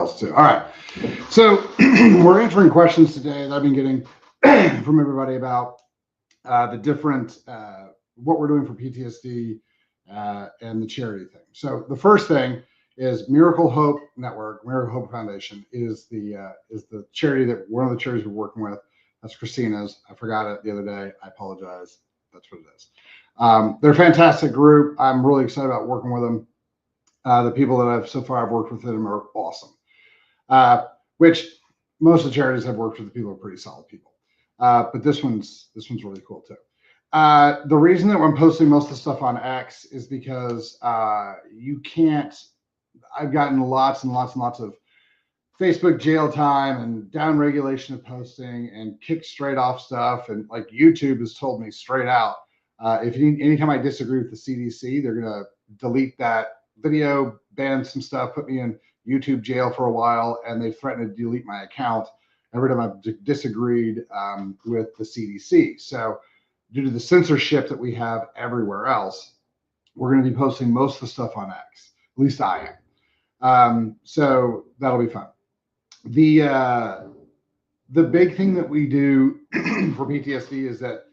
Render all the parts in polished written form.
else too. All right. So we're answering questions today that I've been getting from everybody about the different what we're doing for PTSD and the charity thing. So the first thing is Miracle Hope Network, Miracle Hope Foundation is the charity that one of the charities we're working with. That's Christina's. I forgot it the other day. I apologize. That's what it is. They're a fantastic group. I'm really excited about working with them. The people that I've worked with them are awesome. Uh, which most of the charities I've worked with, the people are pretty solid people. But this one's really cool too. The reason that I'm posting most of the stuff on X is because you can't. I've gotten lots and lots and lots of Facebook jail time and down regulation of posting and kicked straight off stuff. And like YouTube has told me straight out, if anytime I disagree with the CDC, they're gonna delete that video, ban some stuff, put me in YouTube jail for a while, and they threatened to delete my account every time I've disagreed with the CDC. So due to the censorship that we have everywhere else, we're going to be posting most of the stuff on X. At least I am. So that'll be fun. The big thing that we do for PTSD is that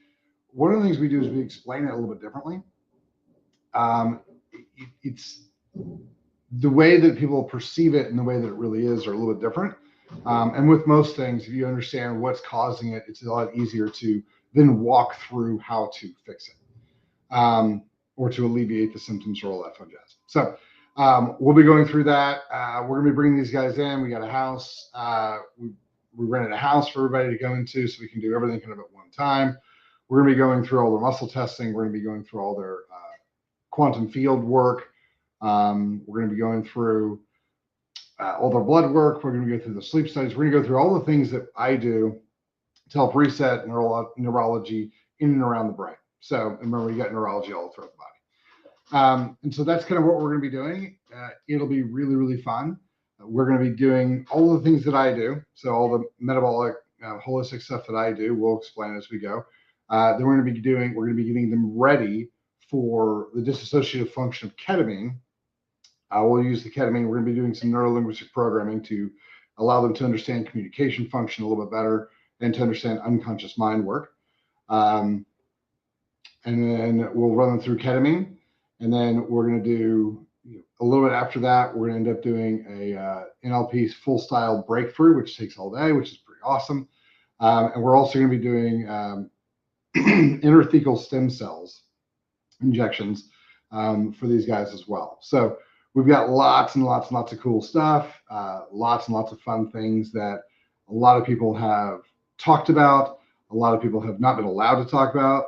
one of the things we do is we explain it a little bit differently. It's the way that people perceive it and the way that it really is are a little bit different. And with most things, if you understand what's causing it, it's a lot easier to then walk through how to fix it or to alleviate the symptoms or all that fun jazz. So we'll be going through that. We're going to be bringing these guys in. We got a house. We rented a house for everybody to go into so we can do everything kind of at one time. We're going to be going through all their muscle testing. We're going to be going through all their quantum field work. We're going to be going through all their blood work. We're going to go through the sleep studies. We're going to go through all the things that I do to help reset neurology in and around the brain. So remember, you got neurology all throughout the body. And so that's kind of what we're going to be doing. It'll be really, really fun. We're going to be doing all the things that I do. So all the metabolic, holistic stuff that I do, we'll explain as we go. Then we're going to be getting them ready for the dissociative function of ketamine. We'll use the ketamine. We're going to be doing some neurolinguistic programming to allow them to understand communication function a little bit better and to understand unconscious mind work. And then we'll run them through ketamine. And then we're going to do a little bit after that, we're going to end up doing a NLP full style breakthrough, which takes all day, which is pretty awesome. And we're also going to be doing intrathecal stem cells injections for these guys as well. So we've got lots and lots and lots of cool stuff, lots and lots of fun things that a lot of people have talked about. A lot of people have not been allowed to talk about.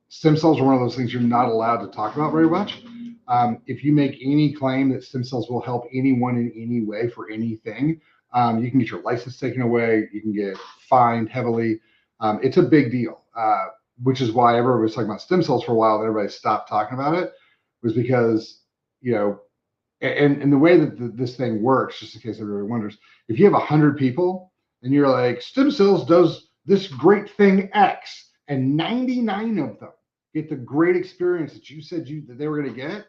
Stem cells are one of those things you're not allowed to talk about very much. If you make any claim that stem cells will help anyone in any way for anything, you can get your license taken away. You can get fined heavily. It's a big deal, which is why everybody was talking about stem cells for a while. And everybody stopped talking about it was because, and the way that this thing works, just in case everybody wonders, if you have 100 people and you're like, stem cells does this great thing X, and 99 of them get the great experience that you said that they were going to get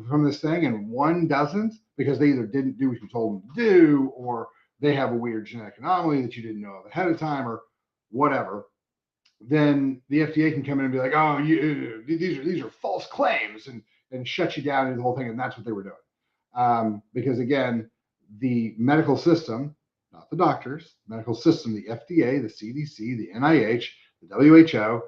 from this thing, and one doesn't because they either didn't do what you told them to do, or they have a weird genetic anomaly that you didn't know of ahead of time, or whatever, then the FDA can come in and be like, oh, these are false claims, and shut you down and the whole thing. And that's what they were doing. Because again, the medical system, not the doctors, medical system, the FDA, the CDC, the NIH, the WHO,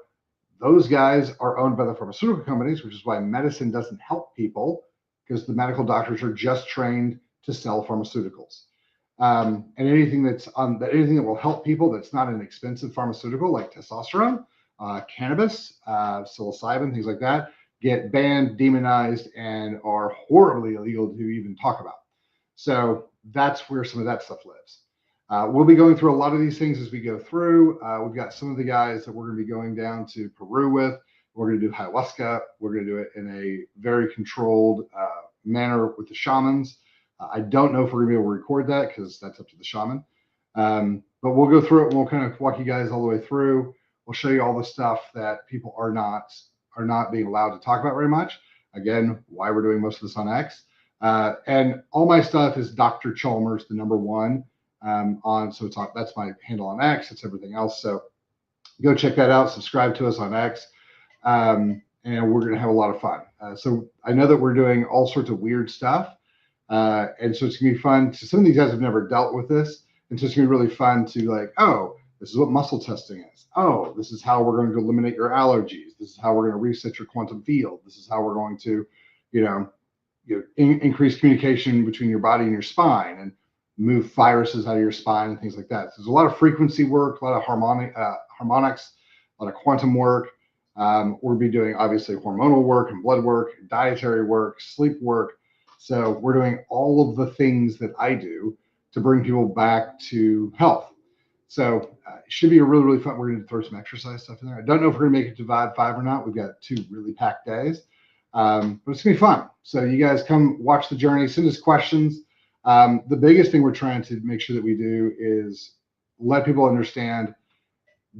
those guys are owned by the pharmaceutical companies, which is why medicine doesn't help people, because the medical doctors are just trained to sell pharmaceuticals. And anything that will help people that's not an expensive pharmaceutical, like testosterone, cannabis, psilocybin, things like that, get banned, demonized, and are horribly illegal to even talk about. So that's where some of that stuff lives. We'll be going through a lot of these things as we go through. We've got some of the guys that we're going to be going down to Peru with. We're going to do ayahuasca. We're going to do it in a very controlled manner with the shamans. I don't know if we're going to be able to record that because that's up to the shaman. But we'll go through it and we'll kind of walk you guys all the way through. We'll show you all the stuff that people are not being allowed to talk about very much. Again, why we're doing most of this on X. And all my stuff is Dr. Chalmers, the number one, on. So that's my handle on X. It's everything else. So go check that out. Subscribe to us on X. And we're going to have a lot of fun. So I know that we're doing all sorts of weird stuff. And so it's going to be fun. So some of these guys have never dealt with this. And so it's going to be really fun to like, oh, this is what muscle testing is. Oh, this is how we're going to eliminate your allergies. This is how we're going to reset your quantum field. This is how we're going to, increase communication between your body and your spine and move viruses out of your spine and things like that. So there's a lot of frequency work, a lot of harmonics, a lot of quantum work. We'll be doing obviously hormonal work and blood work, dietary work, sleep work. So we're doing all of the things that I do to bring people back to health. So it should be a really, really fun. We're going to throw some exercise stuff in there. I don't know if we're going to make it to Vibe 5 or not. We've got 2 really packed days, but it's going to be fun. So you guys come watch the journey, send us questions. The biggest thing we're trying to make sure that we do is let people understand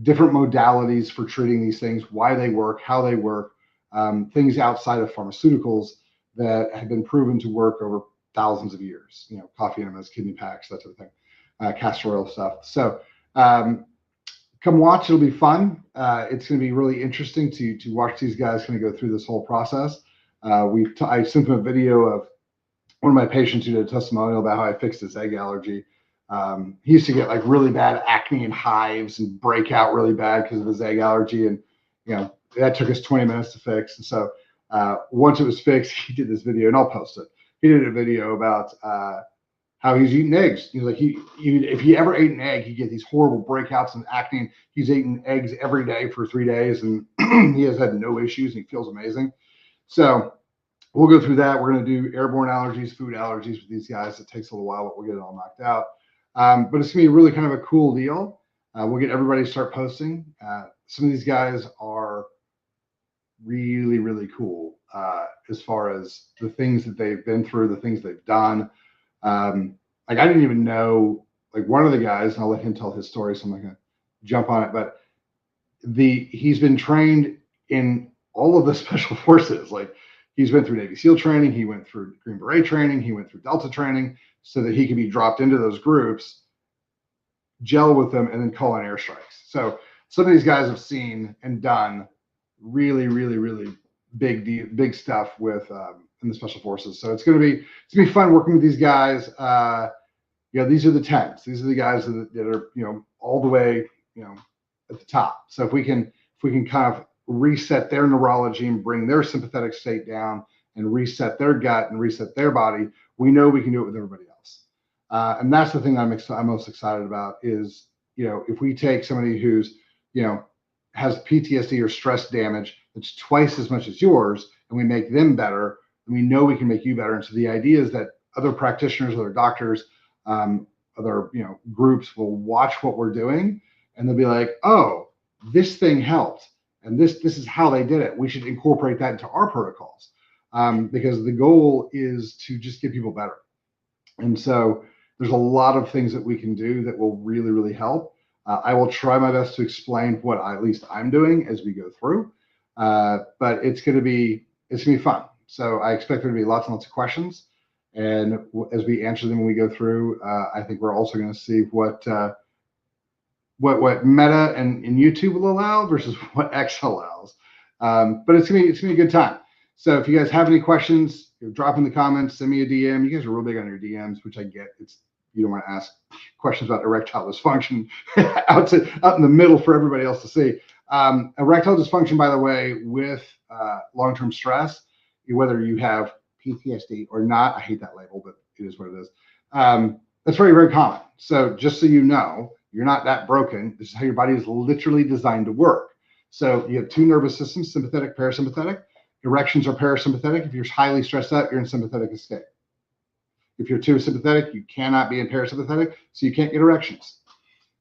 different modalities for treating these things, why they work, how they work, things outside of pharmaceuticals that have been proven to work over thousands of years, coffee enemas, kidney packs, that sort of thing, castor oil stuff. So come watch, it'll be fun. It's going to be really interesting to watch these guys kind of go through this whole process. I sent them a video of one of my patients who did a testimonial about how I fixed his egg allergy. He used to get like really bad acne and hives and break out really bad because of his egg allergy. And, that took us 20 minutes to fix. And so once it was fixed, he did this video, and I'll post it. He did a video about how he's eating eggs. If he ever ate an egg, he'd get these horrible breakouts and acne. And he's eating eggs every day for 3 days, and he has had no issues, and he feels amazing. So we'll go through that. We're going to do airborne allergies, food allergies with these guys. It takes a little while, but we'll get it all knocked out. But it's going to be really kind of a cool deal. We'll get everybody to start posting. Some of these guys are really, really cool as far as the things that they've been through, the things they've done. Like I didn't even know, like one of the guys, and I'll let him tell his story, so I'm not going to jump on it, but he's been trained in all of the special forces. Like he's been through Navy SEAL training, he went through Green Beret training, he went through Delta training, so that he could be dropped into those groups, gel with them, and then call in airstrikes. So some of these guys have seen and done really, really, really big stuff with in the special forces. So it's gonna be fun working with these guys. These are the 10s. These are the guys that are all the way at the top. So if we can kind of reset their neurology and bring their sympathetic state down and reset their gut and reset their body, we know we can do it with everybody else. And that's the thing I'm most excited about is, if we take somebody who's, has PTSD or stress damage that's twice as much as yours, and we make them better, and we know we can make you better. And so the idea is that other practitioners, other doctors, other groups will watch what we're doing, and they'll be like, oh, this thing helped, and this is how they did it. We should incorporate that into our protocols, because the goal is to just get people better. And so there's a lot of things that we can do that will really, really help. I will try my best to explain what at least I'm doing as we go through, but it's going to be fun. So I expect there to be lots and lots of questions, and as we answer them when we go through, I think we're also going to see what Meta and YouTube will allow versus what X allows. But it's gonna be a good time. So if you guys have any questions, drop in the comments, send me a DM. You guys are real big on your DMs, which I get. You don't want to ask questions about erectile dysfunction out in the middle for everybody else to see. Erectile dysfunction, by the way, with long-term stress, whether you have PTSD or not, I hate that label, but it is what it is. That's very, very common. So just so you know, you're not that broken. This is how your body is literally designed to work. So you have 2 nervous systems, sympathetic, parasympathetic. Erections are parasympathetic. If you're highly stressed out, you're in sympathetic escape. If you're too sympathetic, you cannot be in parasympathetic, so you can't get erections.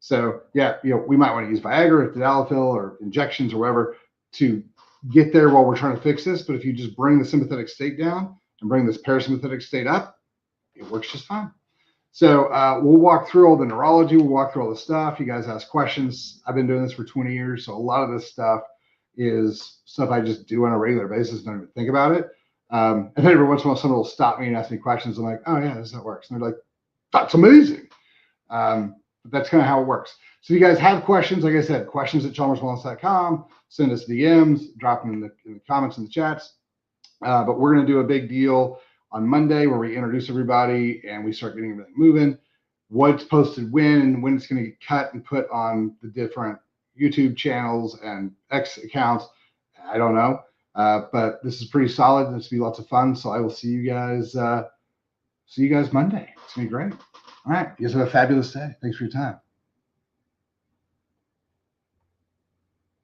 So yeah, we might want to use Viagra, Tadalafil, or injections or whatever to get there while we're trying to fix this. But if you just bring the sympathetic state down and bring this parasympathetic state up, it works just fine. So we'll walk through all the neurology. We'll walk through all the stuff. You guys ask questions. I've been doing this for 20 years, so a lot of this stuff is stuff I just do on a regular basis. Don't even think about it. And then every once in a while, someone will stop me and ask me questions. I'm like, oh yeah, this is how it works. And they're like, that's amazing. But that's kind of how it works. So if you guys have questions, like I said, questions@chalmerswellness.com, send us DMs, drop them in the comments in the chats. But we're going to do a big deal on Monday where we introduce everybody and we start getting everything moving. What's posted when it's going to get cut and put on the different YouTube channels and X accounts, I don't know. But this is pretty solid. This will be lots of fun. So I will see you guys Monday. It's going to be great. All right. You guys have a fabulous day. Thanks for your time.